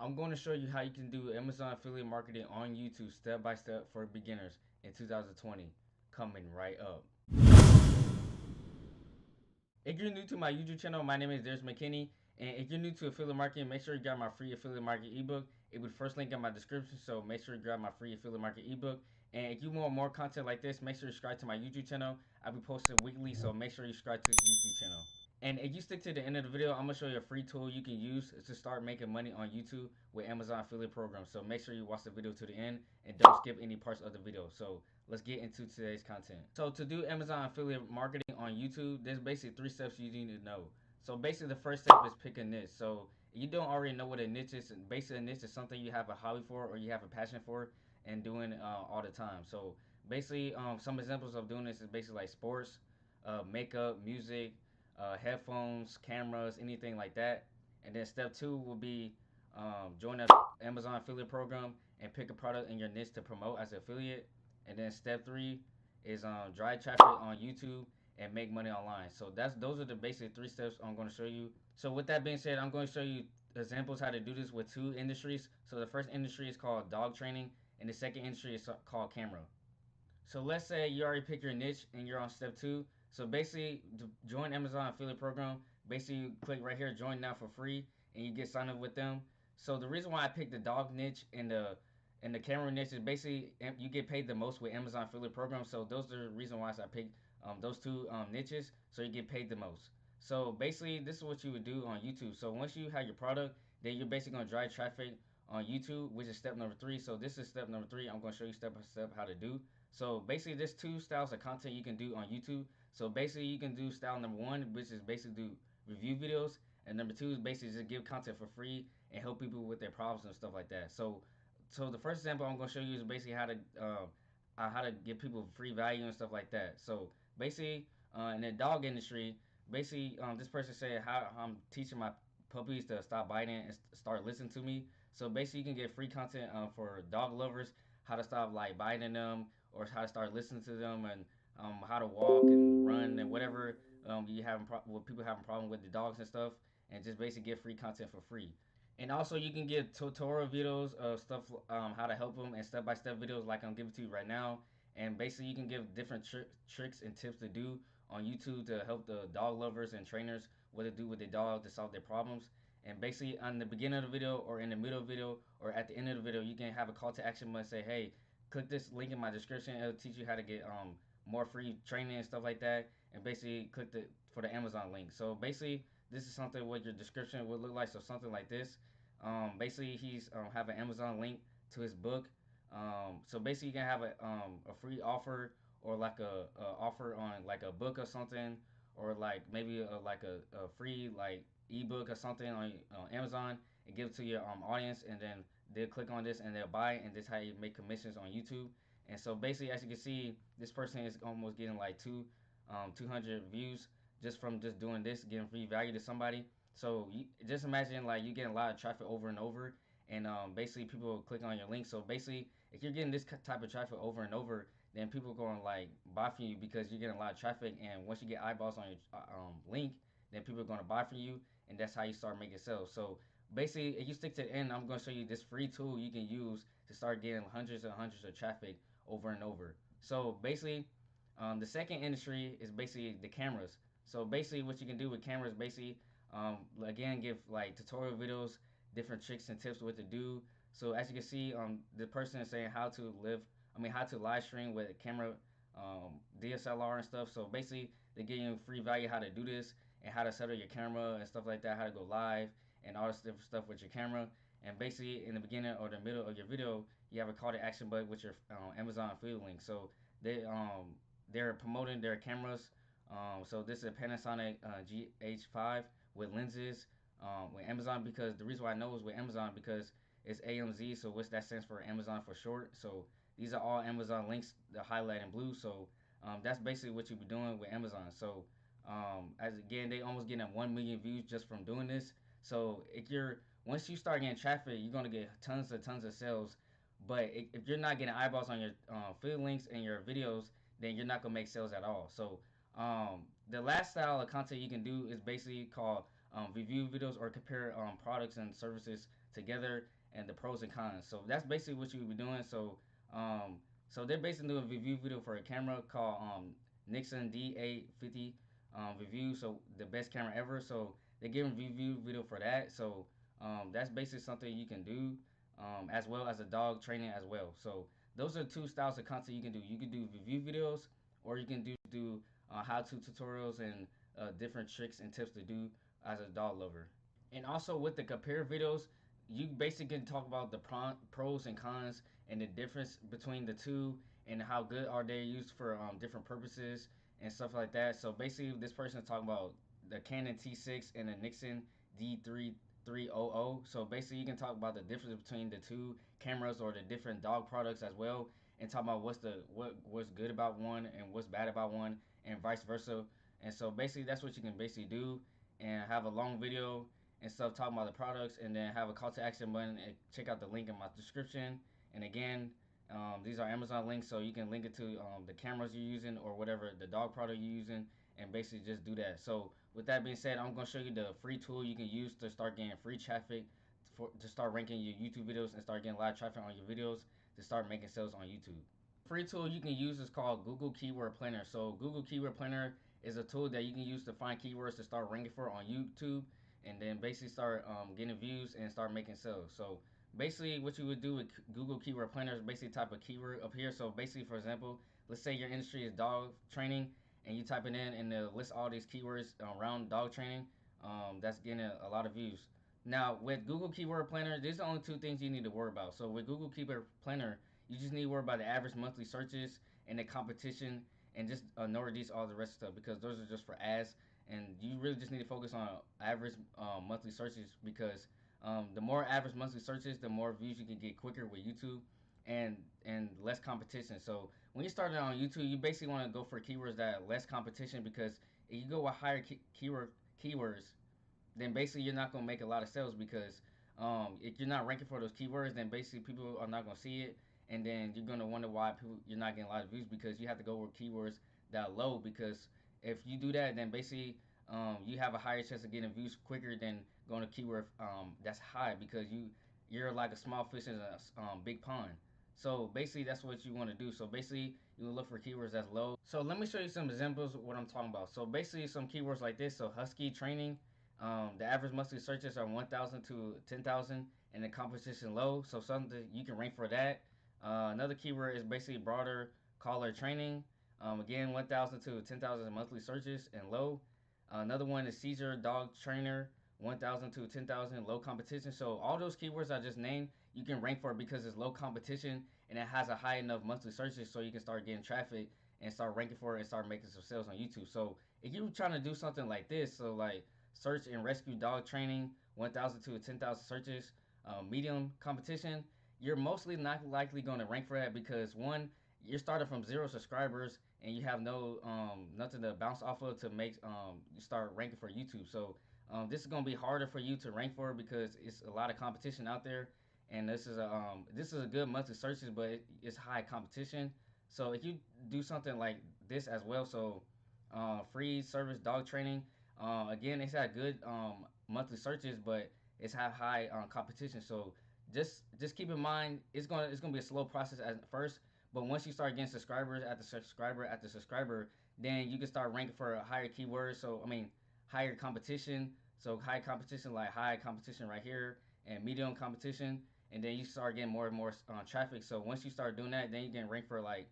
I'm going to show you how you can do Amazon affiliate marketing on YouTube step by step for beginners in 2020. Coming right up. If you're new to my YouTube channel, my name is Darius McKinney. And if you're new to affiliate marketing, make sure you grab my free affiliate marketing ebook. It would first link in my description, so make sure you grab my free affiliate marketing ebook. And if you want more content like this, make sure you subscribe to my YouTube channel. I'll be posting weekly, so make sure you subscribe to this YouTube channel. And if you stick to the end of the video, I'm gonna show you a free tool you can use to start making money on YouTube with Amazon affiliate program. So make sure you watch the video to the end and don't skip any parts of the video. So let's get into today's content. So to do Amazon affiliate marketing on YouTube, there's basically 3 steps you need to know. So basically the first step is pick a niche. So if you don't already know what a niche is, basically a niche is something you have a hobby for or you have a passion for and doing all the time. So basically some examples of doing this is basically like sports, makeup, music, headphones, cameras, anything like that. And then step two will be join the Amazon affiliate program and pick a product in your niche to promote as an affiliate. And then step three is drive traffic on YouTube and make money online. So those are the basic 3 steps I'm going to show you. So with that being said, I'm going to show you examples how to do this with 2 industries. So the first industry is called dog training, and the second industry is called camera. So let's say you already pick your niche and you're on step two. So basically, to join Amazon affiliate program, basically you click right here, join now for free, and you get signed up with them. So the reason why I picked the dog niche and the camera niche is basically you get paid the most with Amazon affiliate program. So those are the reason why I picked those two niches. So you get paid the most. So basically, this is what you would do on YouTube. So once you have your product, then you're basically gonna drive traffic on YouTube, which is step number three. So this is step number three. I'm gonna show you step by step how to do. So basically, there's 2 styles of content you can do on YouTube. So basically, you can do style number one, which is basically do review videos, and number two is basically just give content for free and help people with their problems and stuff like that. So the first example I'm gonna show you is basically how to give people free value and stuff like that. So basically, in the dog industry, basically this person said how I'm teaching my puppies to stop biting and start listening to me. So basically, you can get free content for dog lovers, how to stop like biting them, or how to start listening to them, and how to walk and run and whatever you having what people having problem with the dogs and stuff, and just basically get free content for free. And also, you can get tutorial videos of stuff, how to help them, and step by step videos like I'm giving to you right now. And basically, you can give different tricks and tips to do on YouTube to help the dog lovers and trainers what to do with their dog to solve their problems. And basically, on the beginning of the video, or in the middle of the video, or at the end of the video, you can have a call to action button, say, hey, click this link in my description. It'll teach you how to get more free training and stuff like that. And basically, click the for the Amazon link. So basically, this is something what your description would look like. So something like this. Basically, he's have an Amazon link to his book. So basically, you can have a free offer, or like a offer on like a book or something, or like maybe a free like ebook or something on Amazon, and give it to your audience, and then they'll click on this and they'll buy it, and this is how you make commissions on YouTube. And so basically, as you can see, this person is almost getting like 200 views just from just doing this, giving free value to somebody. So just imagine like you getting a lot of traffic over and over, and basically people click on your link. So basically, if you're getting this type of traffic over and over, then people are going to like buy from you because you're getting a lot of traffic. And once you get eyeballs on your link, then people are going to buy from you, and that's how you start making sales. So basically, if you stick to the end, I'm going to show you this free tool you can use to start getting hundreds and hundreds of traffic over and over. So basically, the second industry is basically the cameras. So basically, what you can do with cameras, basically, again, give like tutorial videos, different tricks and tips what to do. So as you can see, the person is saying how to how to live stream with a camera, DSLR and stuff. So basically, they give you free value how to do this and how to set up your camera and stuff like that, how to go live and all this different stuff with your camera. And basically, in the beginning or the middle of your video, you have a call to action button with your Amazon affiliate link. So they're promoting their cameras. So this is a Panasonic GH5 with lenses with Amazon, because the reason why I know is with Amazon because it's AMZ. So what's that stands for? Amazon for short. So these are all Amazon links, the highlight in blue. So that's basically what you'll be doing with Amazon. So as again, they almost getting 1 million views just from doing this. So if you're once you start getting traffic, you're gonna get tons of sales. But if you're not getting eyeballs on your affiliate links and your videos, then you're not gonna make sales at all. So the last style of content you can do is basically called review videos, or compare products and services together and the pros and cons. So that's basically what you would be doing. So they're basically doing a review video for a camera called Nixon D850 review. So the best camera ever. So they're giving review video for that. So that's basically something you can do, as well as a dog training as well. So those are two styles of content you can do. You can do review videos, or you can do how-to tutorials and different tricks and tips to do as a dog lover. And also with the compare videos, you basically can talk about the pros and cons and the difference between the two and how good are they used for different purposes and stuff like that. So basically, this person is talking about the Canon T6 and the Nixon D3300. So basically, you can talk about the difference between the two cameras or the different dog products as well, and talk about what's good about one and what's bad about one, and vice versa. And so basically, that's what you can basically do, and have a long video and stuff talking about the products, and then have a call to action button and check out the link in my description. And again, these are Amazon links, so you can link it to the cameras you're using or whatever the dog product you're using, and basically just do that. So with that being said, I'm going to show you the free tool you can use to start getting free traffic, to start ranking your YouTube videos and start getting live traffic on your videos to start making sales on YouTube. Free tool you can use is called Google Keyword Planner. So Google Keyword Planner is a tool that you can use to find keywords to start ranking for on YouTube, and then basically start getting views and start making sales. So basically what you would do with Google Keyword Planner is basically type a keyword up here. So basically, for example, let's say your industry is dog training, and you type it in and it'll list all these keywords around dog training. That's getting a lot of views. Now with Google Keyword Planner, there's the only two things you need to worry about. So with Google Keyword Planner, you just need to worry about the average monthly searches and the competition, and just ignore these all the rest of stuff, because those are just for ads. And you really just need to focus on average monthly searches, because the more average monthly searches, the more views you can get quicker with YouTube, and less competition. So when you start on YouTube, you basically want to go for keywords that are less competition, because if you go with higher keywords, then basically you're not going to make a lot of sales, because if you're not ranking for those keywords, then basically people are not going to see it, and then you're going to wonder why you're not getting a lot of views, because you have to go with keywords that are low. Because if you do that, then basically you have a higher chance of getting views quicker than going to keyword that's high, because you're like a small fish in a big pond. So basically that's what you want to do. So basically you look for keywords that's low. So let me show you some examples of what I'm talking about. So basically some keywords like this. So husky training, the average monthly searches are 1,000 to 10,000, and the competition low. So something you can rank for that. Another keyword is basically broader collar training. Again, 1,000 to 10,000 monthly searches and low. Another one is Caesar dog trainer, 1,000 to 10,000, low competition. So all those keywords I just named, you can rank for, because it's low competition and it has a high enough monthly searches, so you can start getting traffic and start ranking for it and start making some sales on YouTube. So if you're trying to do something like this, so like search and rescue dog training, 1,000 to 10,000 searches, medium competition, you're mostly not likely going to rank for that, because one, you're starting from 0 subscribers and you have no nothing to bounce off of to make you start ranking for YouTube. So this is going to be harder for you to rank for, because it's a lot of competition out there, and this is a good monthly searches, but it's high competition. So if you do something like this as well, so free service dog training, again, it's had good monthly searches, but it's have high competition. So just keep in mind, it's gonna be a slow process at first, but once you start getting subscribers at the subscriber at the subscriber, then you can start ranking for a higher keywords. So I mean, higher competition. So high competition, like high competition right here, and medium competition, and then you start getting more and more traffic. So once you start doing that, then you can rank for like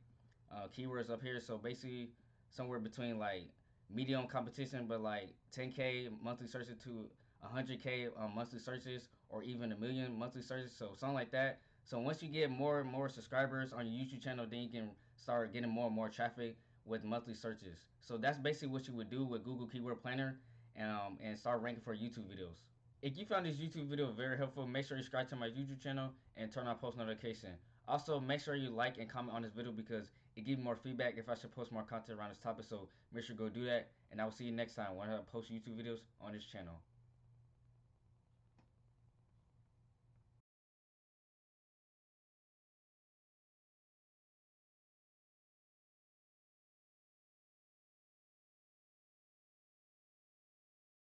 keywords up here. So basically, somewhere between like medium competition, but like 10K monthly searches to 100K monthly searches, or even a million monthly searches. So something like that. So once you get more and more subscribers on your YouTube channel, then you can start getting more and more traffic with monthly searches. So that's basically what you would do with Google Keyword Planner, and start ranking for YouTube videos. If you found this YouTube video very helpful, make sure you subscribe to my YouTube channel and turn on post notification. Also, make sure you like and comment on this video, because it gives me more feedback if I should post more content around this topic. So make sure to go do that, and I will see you next time when I post YouTube videos on this channel.